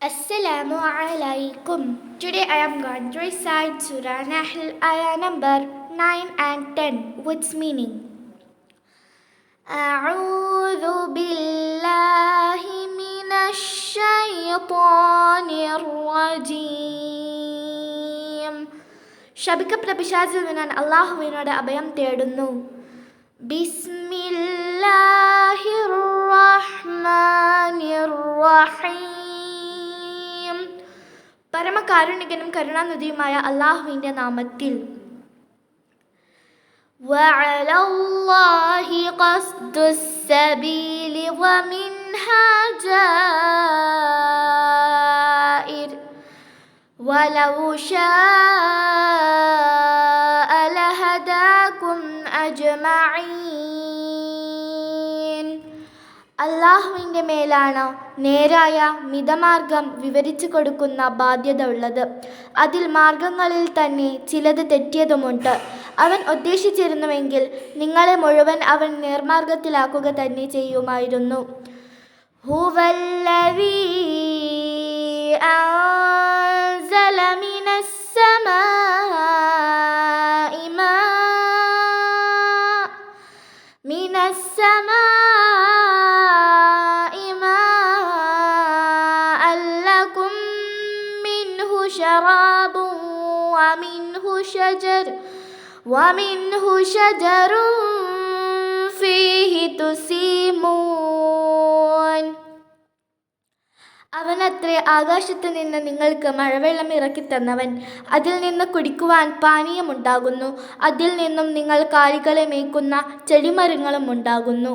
Assalamu alaikum. Today I am going to recite Surah Nahl ayah number 9 and 10 with its meaning. أعوذ بالله من الشيطان الرجيم. ശപിക്കപ്പെട്ട പിശാചിൽ നിന്നാൻ അല്ലാഹുവിനോട് അഭയം തേടുന്നു. ബിസ്മില്ലാഹിർ റഹ്മാനിർ റഹീം. പരമകാരുണികനും കരുണാനിധിയുമായ അല്ലാഹുവിൻ്റെ നാമത്തിൽ. വഅലല്ലാഹി ഖസ്ദുസ്സബീലി വമിൻഹാ ജാഇർ വലൗ ശാഅ ലഹദാകും അജ്മഈൻ. അല്ലാഹുവിൻ്റെ മേലാണ് നേരായ മിതമാർഗം വിവരിച്ചു കൊടുക്കുന്ന ബാധ്യത ഉള്ളത്. അതിൽ മാർഗങ്ങളിൽ തന്നെ ചിലത് തെറ്റിയതുമുണ്ട്. അവൻ ഉദ്ദേശിച്ചിരുന്നുവെങ്കിൽ നിങ്ങളെ മുഴുവൻ അവൻ നേർമാർഗത്തിലാക്കുക തന്നെ ചെയ്യുമായിരുന്നു. ഹുവല്ലദീ അൻസല മിനസ്സമാഇ മാഅൻ ലകും മിൻഹു ശറാബുൻ വമിൻഹു ശജറുൻ ഫീഹി തുസീമൂൻ. അവനത്രേ ആകാശത്ത് നിന്ന് നിങ്ങൾക്ക് മഴവെള്ളം ഇറക്കിത്തന്നവൻ. അതിൽ നിന്ന് കുടിക്കുവാൻ പാനീയമുണ്ടാകുന്നു. അതിൽ നിന്നും നിങ്ങൾ കാലികളെ മേയ്ക്കുന്ന ചെടിമരങ്ങളും ഉണ്ടാകുന്നു.